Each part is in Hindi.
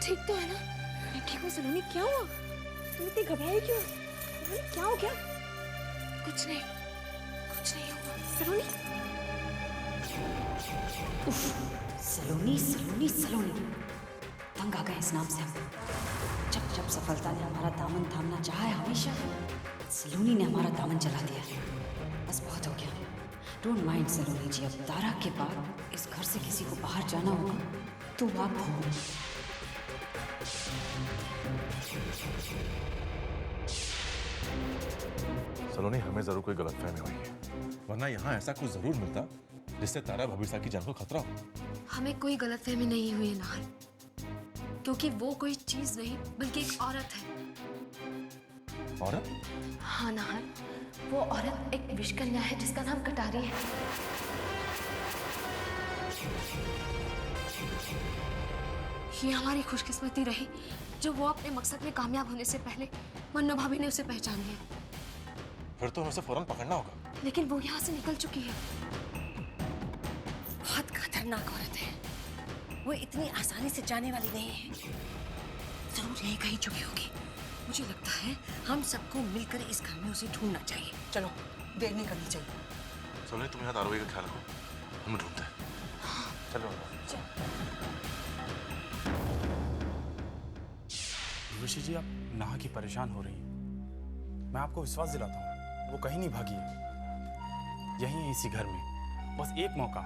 ठीक तो है ना? मैं ठीक हूँ सलोनी। क्या हुआ? तुम इतनी घबराई क्यों? क्या हो गया? कुछ नहीं हुआ सलोनी। उफ, सलोनी सलोनी सलोनी, तंग आ गए इस नाम से हम। जब जब सफलता ने हमारा दामन थामना चाहा है, हमेशा सलोनी ने हमारा दामन चला दिया। बस बहुत हो गया। डोंट माइंड सलोनी जी, अब तारा के बाद इस घर से किसी को बाहर जाना होगा तो आप हो। सलोनी, हमें जरूर कोई गलतफहमी हुई है, वरना यहाँ ऐसा कुछ जरूर मिलता जिससे तारा भविष्य की जान को खतरा हो। हमें कोई गलतफहमी नहीं हुई है नाहर, क्योंकि वो कोई चीज नहीं बल्कि एक औरत है। औरत? हाँ नाहर, वो औरत एक विषकन्या है जिसका नाम कटारी है। ये हमारी खुशकिस्मती रही जो वो अपने मकसद में कामयाब होने से पहले मन्नू भाभी ने उसे पहचान लिया। फिर तो उसे फौरन पकड़ना होगा। लेकिन वो यहाँ से निकल चुकी है। बहुत खतरनाक औरत है, वो इतनी आसानी से जाने वाली नहीं है। जरूर यही कहीं छुपी होगी। मुझे लगता है हम सबको मिलकर इस घर में उसे ढूंढना चाहिए। चलो, देर नहीं करनी चाहिए। सलोनी, तुम यहाँ दारोगा का ख्याल रखो, हम ढूंढते हैं। चलो। ऋषि जी, आप नाहा की परेशान हो रही हैं। मैं आपको विश्वास दिलाता हूँ, वो कहीं नहीं भागी है, यहीं है इसी घर में। बस एक मौका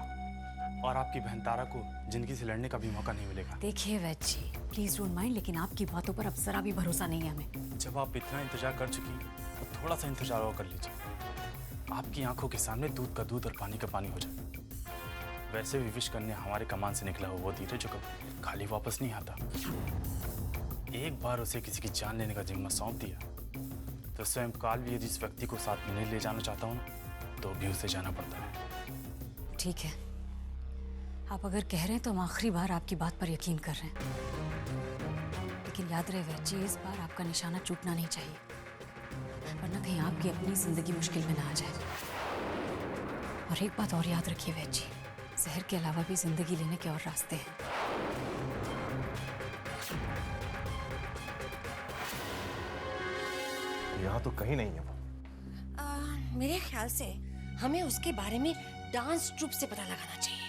और आपकी बहन तारा को जिंदगी से लड़ने का भी मौका नहीं मिलेगा। देखिए वैद जी, प्लीज डोंट माइंड, लेकिन आपकी बातों पर अब जरा भी भरोसा नहीं है हमें। जब आप इतना इंतजार कर चुकी तो थोड़ा सा इंतजार और कर लीजिए। आपकी आंखों के सामने दूध का दूध और पानी का पानी हो जाए। वैसे भी विष कन्या हमारे कमान से निकला हुआ वो धीरे जो कभी खाली वापस नहीं आता। एक बार उसे किसी की जान लेने का जिम्मा सौंप दिया तो स्वयं काल भी यदि इस व्यक्ति को साथ में नहीं ले जाना चाहता हूँ ना, तो भी उसे जाना पड़ता है। ठीक है, आप अगर कह रहे हैं तो हम आखिरी बार आपकी बात पर यकीन कर रहे हैं। लेकिन याद रहे वैद जी, इस बार आपका निशाना चूकना नहीं चाहिए, वरना कहीं आपकी अपनी जिंदगी मुश्किल में ना आ जाए। और एक बात और याद रखिए वैद जी, जहर के अलावा भी जिंदगी लेने के और रास्ते हैं। यहाँ तो कहीं नहीं है वो। मेरे ख्याल से हमें उसके बारे में डांस ट्रूप से पता लगाना चाहिए।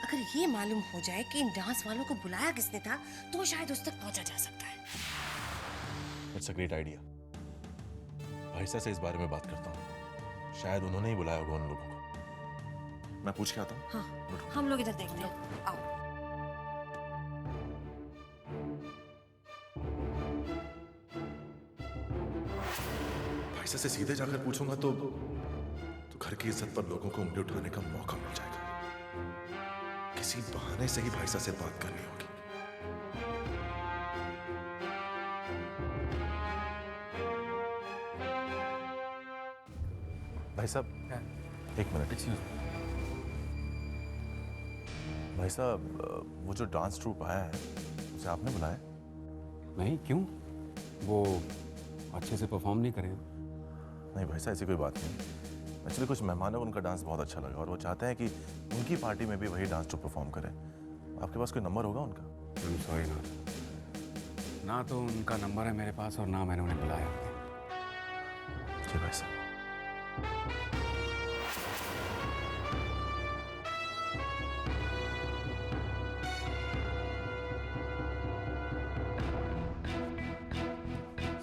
अगर ये मालूम हो जाए कि इन डांस वालों को बुलाया किसने था तो शायद उस तक पहुंचा जा सकता है। It's a great idea. भाईसा से इस बारे में बात करता हूँ, शायद उन्होंने ही बुलाया होगा उन लोगों को। मैं पूछ के आता हूँ। हाँ, हम लोग इधर देखते हैं। आओ। भाईसा से सीधे जाकर पूछूंगा तो घर की इज्जत पर लोगों को उंगली उठाने का मौका मिल जाएगा। किसी बहाने से ही भाईसा से बात करनी होगी। भाई साहब, एक मिनट। भाई साहब, वो जो डांस ट्रूप आया है उसे आपने बुलाया? नहीं, क्यों? वो अच्छे से परफॉर्म नहीं करे? नहीं भाई साहब, ऐसी कोई बात नहीं। एक्चुअली कुछ मेहमानों को उनका डांस बहुत अच्छा लगा और वो चाहते हैं कि उनकी पार्टी में भी वही डांस ट्रूप परफॉर्म करे। आपके पास कोई नंबर होगा उनका? सॉरी ना तो उनका नंबर है मेरे पास और ना मैंने उन्हें बुलाया। जी भाई साहब।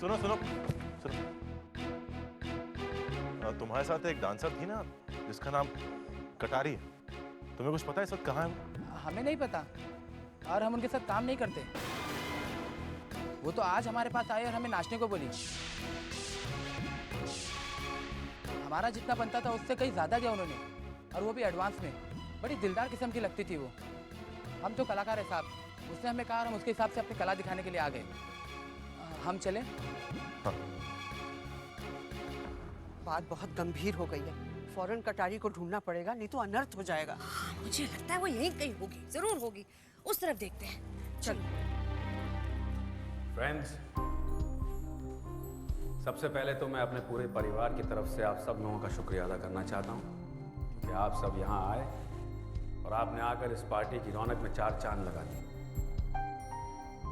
सुनो सुनो सुनो, तुम्हारे साथ एक डांसर थी ना जिसका नाम कटारी है, तुम्हें कुछ पता है इस वक्त कहाँ है? हमें नहीं पता। और हम उनके साथ काम नहीं करते। वो तो आज हमारे पास आए और हमें नाचने को बोली। हमारा जितना बनता था उससे कहीं ज़्यादा दिया उन्होंने, और वो भी एडवांस में। बड़ी दिलदार किस्म की लगती थी वो। हम तो कलाकार है साहब, उसने हमें कहा और हम उसके हिसाब से अपनी कला दिखाने के लिए आ गए। हम चलें? हाँ। बात बहुत गंभीर हो गई है, फौरन कटारी को ढूंढना पड़ेगा, नहीं तो अनर्थ हो जाएगा। मुझे लगता है वो यहीं कहीं होगी, जरूर होगी। उस तरफ देखते हैं, चलो। फ्रेंड्स, सबसे पहले तो मैं अपने पूरे परिवार की तरफ से आप सब लोगों का शुक्रिया अदा करना चाहता हूँ कि आप सब यहाँ आए और आपने आकर इस पार्टी की रौनक में चार चांद लगा दी।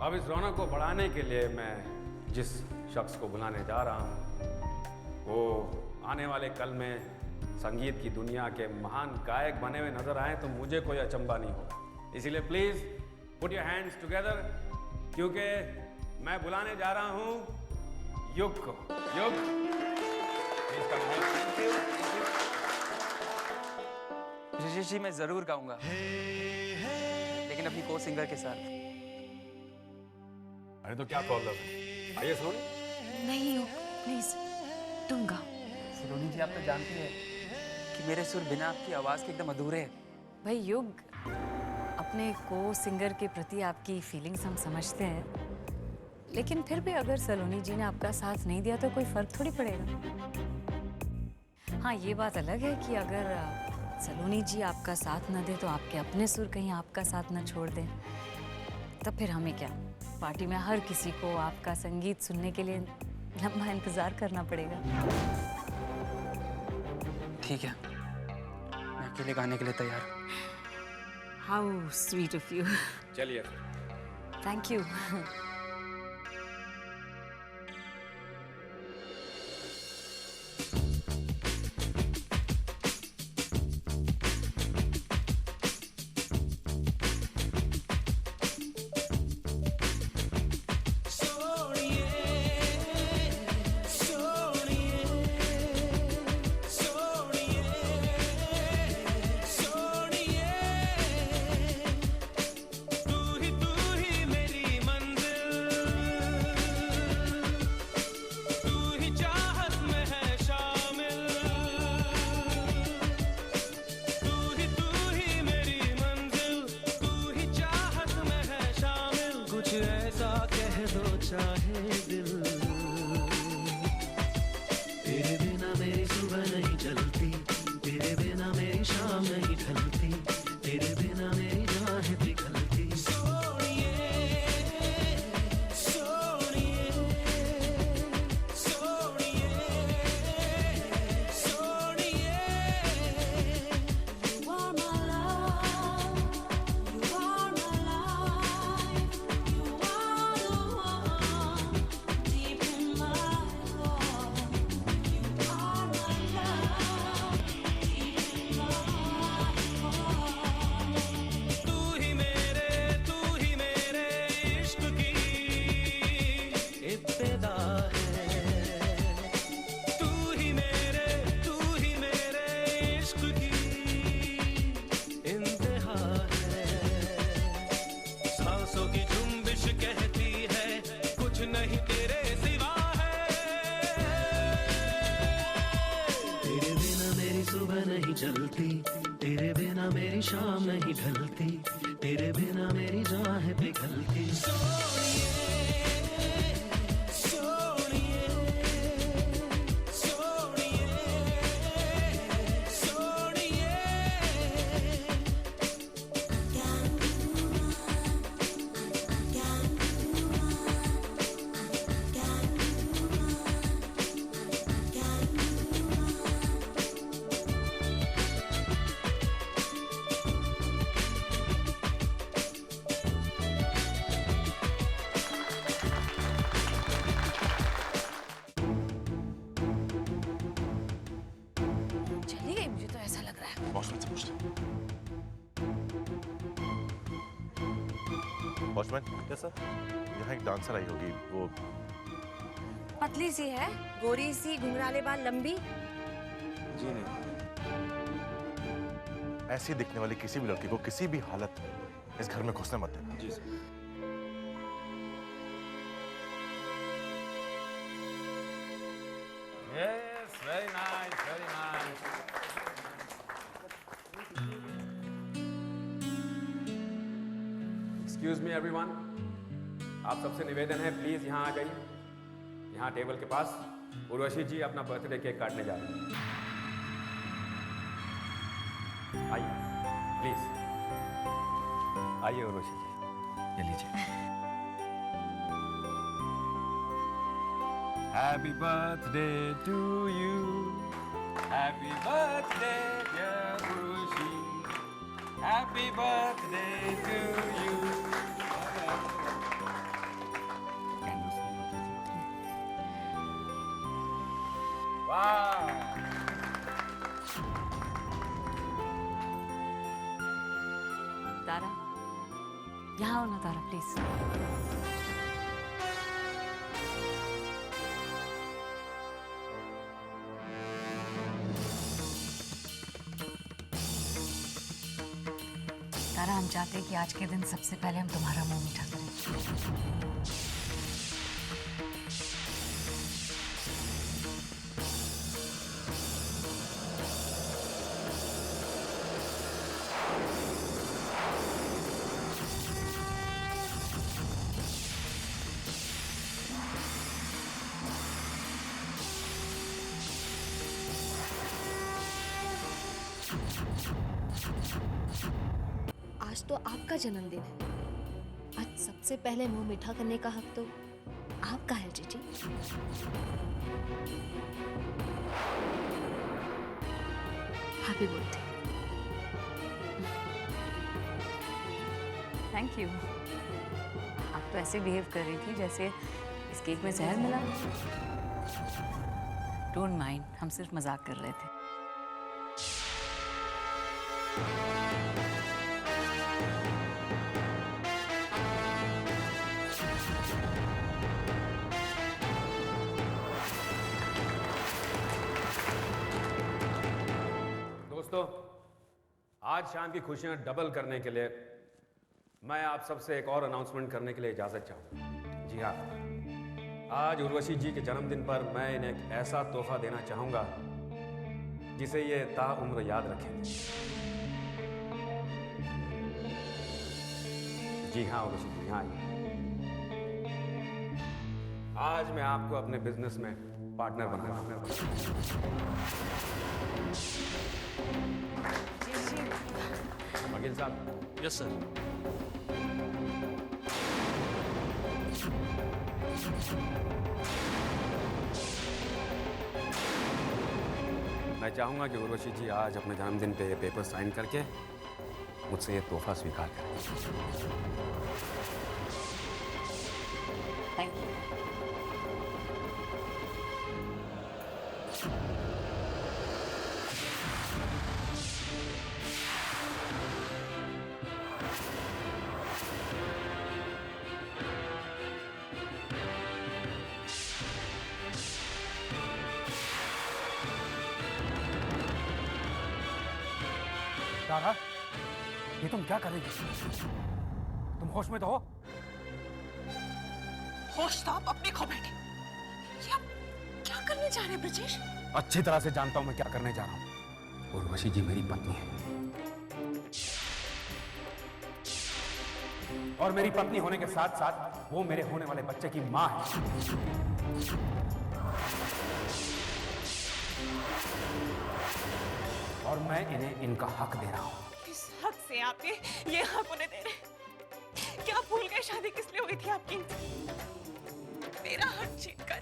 अब इस रौनक को बढ़ाने के लिए मैं जिस शख्स को बुलाने जा रहा हूँ वो आने वाले कल में संगीत की दुनिया के महान गायक बने हुए नजर आए तो मुझे कोई अचंभा नहीं होगा। इसीलिए please put your hands together, क्योंकि मैं बुलाने जा रहा हूँ युग को। युग, ऋषि जी, मैं जरूर गाऊंगा, लेकिन अपनी को सिंगर के साथ। अरे तो क्या प्रॉब्लम है? आइए सुन। नहीं हो, प्लीज तुम गाओ। सलोनी जी, आप तो जानती हैं कि मेरे सुर बिना आपकी आवाज के एकदम अधूरे हैं। भाई युग, अपने को सिंगर के प्रति आपकी फीलिंग्स हम समझते हैं, लेकिन फिर भी अगर सलोनी जी ने आपका साथ नहीं दिया तो कोई फर्क थोड़ी पड़ेगा। हाँ, ये बात अलग है कि अगर सलोनी जी आपका साथ न दे तो आपके अपने सुर कहीं आपका साथ न छोड़ दें, तब फिर हमें क्या, पार्टी में हर किसी को आपका संगीत सुनने के लिए लंबा इंतजार करना पड़ेगा। ठीक है, मैं अकेले गाने के लिए तैयार हूँ। How sweet of you. चलिए। Thank you. तेरे बिना मेरी शाम नहीं ढलती, तेरे बिना मेरी जान है पिघलती। वॉचमैन, कैसा? यहाँ एक डांसर आई होगी, वो पतली सी है, गोरी सी, घुंघराले बाल, लंबी। जी नहीं, ऐसी दिखने वाली किसी भी लड़की को किसी भी हालत में इस घर में घुसने मत देना। जी sir. Yes, very nice, very nice. Excuse me everyone. आप सबसे निवेदन है प्लीज यहाँ आ जाइए। यहाँ टेबल के पास उर्वशी जी अपना बर्थडे केक काटने जा रहे हैं। आइए प्लीज आइए उर्वशी जी, ये लीजिए। Happy birthday to you. Happy birthday dear Urvashi. Happy birthday to you. Wow. तारा, यहाँ आओ ना तारा प्लीज। तारा, हम चाहते हैं कि आज के दिन सबसे पहले हम तुम्हारा मुंह मीठा करें। आज तो आपका जन्मदिन है। आज सबसे पहले मुंह मीठा करने का हक तो आपका है जीजी। Happy birthday. Thank you. आप तो ऐसे बिहेव कर रही थी जैसे इस केक में जहर मिला। डोंट माइंड, हम सिर्फ मजाक कर रहे थे। दोस्तों, आज शाम की खुशियां डबल करने के लिए मैं आप सबसे एक और अनाउंसमेंट करने के लिए इजाजत चाहूंगा। जी हाँ, आज उर्वशी जी के जन्मदिन पर मैं इन्हें एक ऐसा तोहफा देना चाहूंगा जिसे ये ताउम्र याद रखेंगे। जी हाँ उर्वशी जी, यहाँ आइए। आज मैं आपको अपने बिजनेस में पार्टनर बना रहा हूँ। वकील साहब। Yes sir. मैं चाहूंगा कि उर्वशी जी आज अपने जन्मदिन पे ये पेपर साइन करके मुझसे ये तोहफा स्वीकार करें। Thank you. तारा, ये तुम क्या कर रही हो? तुम होश में तो हो? होश तो आप अपने खो बैठे। ये आप क्या करने जा रहे हैं ब्रजेश? अच्छी तरह से जानता हूं मैं क्या करने जा रहा हूं। उर्वशी जी मेरी पत्नी है और मेरी पत्नी होने के साथ साथ वो मेरे होने वाले बच्चे की मां है। और मैं इन्हें इनका हक दे रहा हूं। किस हक से आप ये हक उन्हें दे रहे हैं? क्या भूल गए शादी किस लिए हुई थी आपकी? मेरा हक छीनकर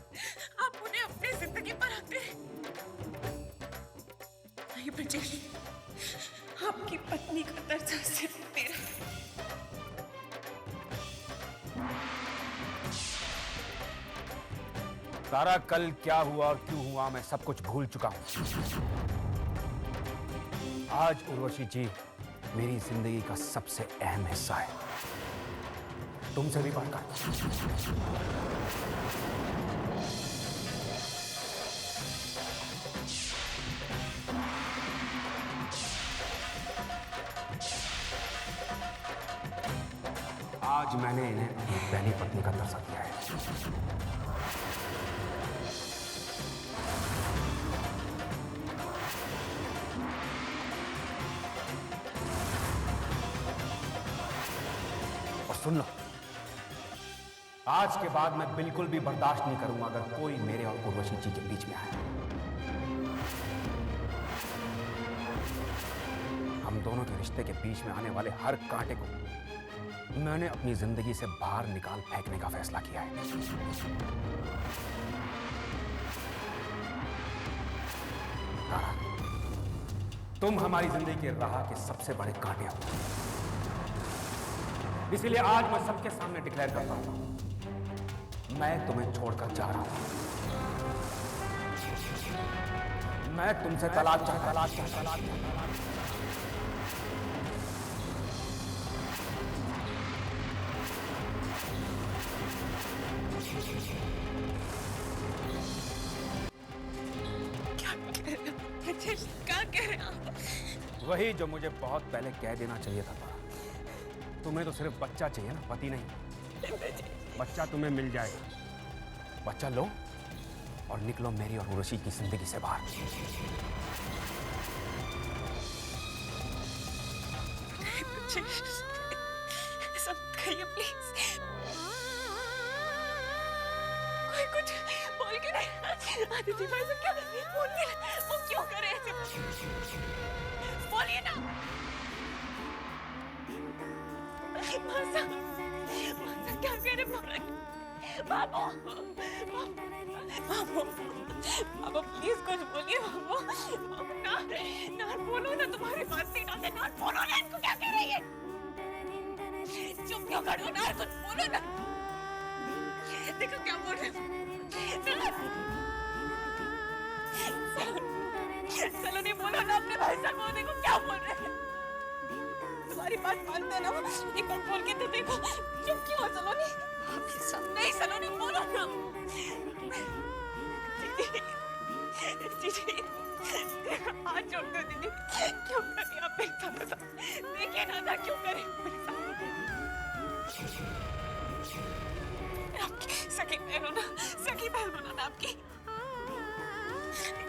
आप उन्हें अपनी जिंदगी पर हक दे। नहीं ब्रजेश, आपकी पत्नी का दर्द सिर्फ मेरा। तारा, कल क्या हुआ और क्यों हुआ मैं सब कुछ भूल चुका हूं। आज उर्वशी जी मेरी जिंदगी का सबसे अहम हिस्सा है। तुमसे भी बढ़कर। आज मैंने इन्हें अपनी पहली पत्नी का दर्जा दिया है। और सुन लो, आज के बाद मैं बिल्कुल भी बर्दाश्त नहीं करूंगा अगर कोई मेरे और उर्वशी जी के बीच में आए। हम दोनों के रिश्ते के बीच में आने वाले हर कांटे को मैंने अपनी जिंदगी से बाहर निकाल फेंकने का फैसला किया है। तारा, तुम हमारी जिंदगी के राह के सबसे बड़े कांटे हो, इसीलिए आज मैं सबके सामने डिक्लेयर करता हूं, मैं तुम्हें छोड़कर जा रहा हूं। मैं तुमसे तलाक चाहता हूं। क्या कह रहे हैं आप? वही जो मुझे बहुत पहले कह देना चाहिए था तारा। तुम्हें तो सिर्फ बच्चा चाहिए ना, पति नहीं। बच्चा तुम्हें मिल जाएगा। बच्चा लो और निकलो मेरी और उर्वशी की जिंदगी से बाहर। प्लीज, कोई कुछ बोल के नहीं। आदित्य भाई से क्या बोल के, वो क्यों करे ऐसे? बोलिए ना। मासा, मासा क्या कह रहे? बाबू, बाबू, बाबू प्लीज कुछ बोलिए बाबू। ना, ना बोलो ना, तुम्हारी बात नहीं ना, ना बोलो ना, इनको क्या कह रही है? चुप क्यों खड़े हो ना, कुछ बोलो ना। देखो क्या बोल रहे हो। सलोनी बोलो ना अपने भाई साहब को, देखो क्या बोल रहे हैं। तुम्हारी बात मानते ना, एक बार बोल के तो देखो। चुप क्यों हो सलोनी? नहीं सलोनी बोलो ना। दीदी, हाथ जोड़ दो दीदी, क्यों करें आप एक साथ? देखिए ना क्यों करें? आपकी सखी बहन हो ना, सखी बहन हो ना आपकी।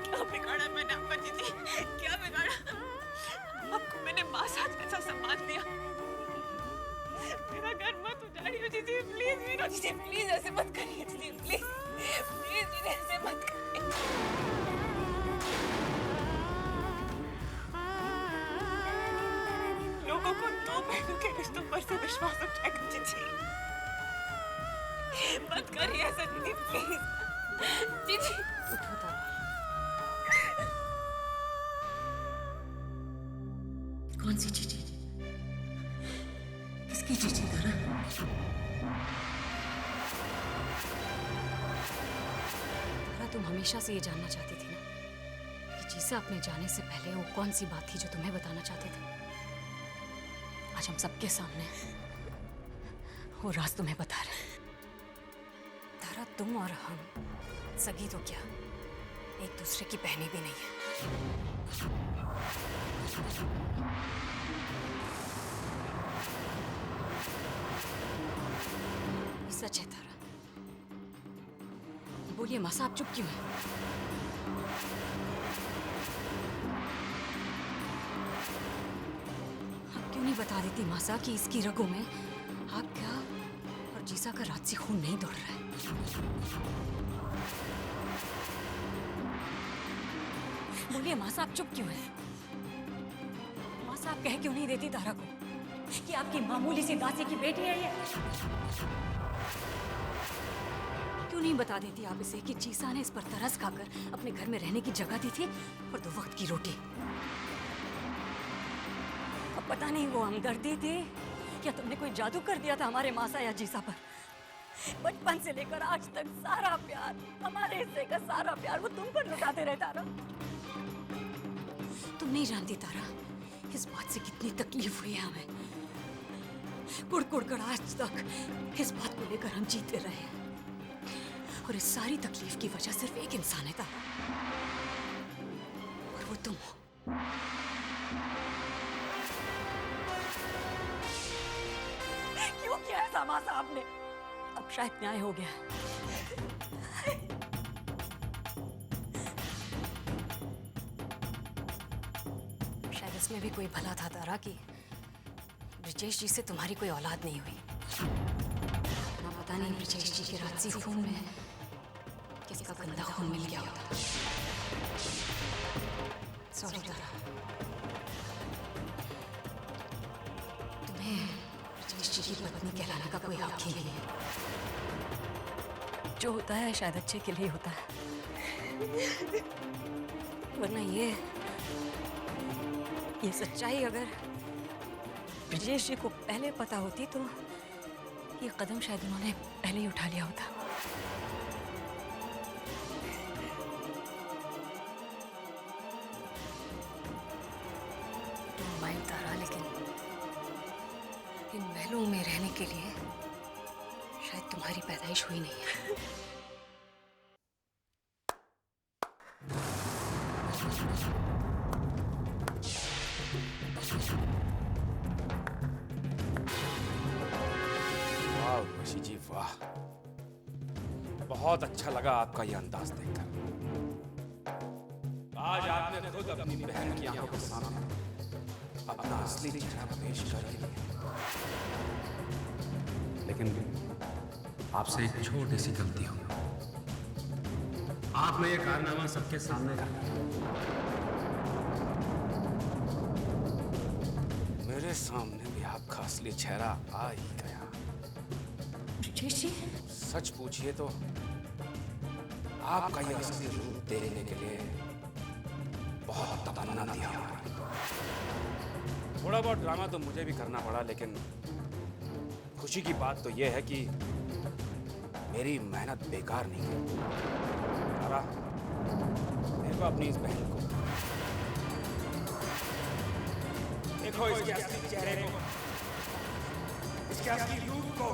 क्या बिगाड़ा मैंने आपका दीदी? क्या बिगाड़ा? आपको मैंने माँ साथ ऐसा सम्मान दिया। मेरा घर मत उजाड़िए दीदी, प्लीज मेरा दीदी, प्लीज ऐसे मत करिए दीदी, प्लीज प्लीज दीदी ऐसे मत करिए। लोगों को दो बहनों के रिश्तों पर से विश्वास उठ जाएगा दीदी। मत करिए ऐसा दीदी, प्लीज दीदी। उठो तारा। कौन सी चिट्ठी? किसकी चिट्ठी तारा? तारा, तुम हमेशा से ये जानना चाहती थी ना कि जीसा अपने जाने से पहले वो कौन सी बात थी जो तुम्हें बताना चाहते थे। आज हम सबके सामने वो राज तुम्हें बता रहे हैं। तारा, तुम और हम सगी तो क्या, एक दूसरे की बहनें भी नहीं है। सच है तारा। बोलिए मासा, आप चुप क्यों हैं? आप क्यों नहीं बता देती मासा कि इसकी रगों में आपका और जीसा का रात से खून नहीं दौड़ रहा है? बोलिए मासा, आप चुप क्यों हैं? मासा, आप कह क्यों नहीं देती तारा को कि आपकी मामूली सी दासी की बेटी है ये? क्यों नहीं बता देती आप इसे कि जीसा ने इस पर तरस खाकर अपने घर में रहने की जगह दी थी और 2 वक्त की रोटी? अब पता नहीं वो हमदर्दी थी क्या तुमने कोई जादू कर दिया था हमारे मासा या जीसा पर? बचपन से लेकर आज तक सारा प्यार, हमारे हिस्से का सारा प्यार वो तुम पर लुटाते रहे तारा। तुम नहीं जानती तारा, इस बात से कितनी तकलीफ हुई है हमें। कुड़ कर आज तक इस बात को लेकर हम जीते रहे हैं, और इस सारी तकलीफ की वजह सिर्फ एक इंसान है तारा, और वो तुम हो। क्यों किया सामा साहब ने। अब शायद न्याय हो गया। शायद इसमें भी कोई भला था तारा कि ब्रिजेश जी से तुम्हारी कोई औलाद नहीं हुई। ना पता नहीं ब्रिजेश जी के राजसी खून में किसका गंदा खून मिल गया होता। सॉरी तारा, तुम्हें ब्रिजेश जी की पत्नी कहलाने का कोई हक ही नहीं है। जो होता है शायद अच्छे के लिए होता है, वरना ये सच्चाई अगर ब्रिजेश जी को पहले पता होती तो ये कदम शायद उन्होंने पहले ही उठा लिया होता। माइंड तारा, लेकिन इन महलों में रहने के लिए शायद तुम्हारी पैदाइश हुई नहीं है। वाह ऋषि जी वाह, बहुत अच्छा लगा आपका ये अंदाज देखकर। आज आपने खुद अपनी बहन की आंखों के सामने अपना असली चेहरा पेश कर दिया। लेकिन आपसे एक छोटी सी गलती हो, आपने ये कारनामा सबके सामने रखा। मेरे सामने भी आपका असली चेहरा आ ही गया। सच पूछिए तो आपका ये असली रूप देखने के लिए बहुत तमन्ना दिया। थोड़ा बहुत ड्रामा तो मुझे भी करना पड़ा, लेकिन खुशी की बात तो यह है कि मेरी मेहनत बेकार नहीं गई। तारा, देखो अपनी इस बहन को, देखो इसके असली चेहरे को, इसके असली रूप को।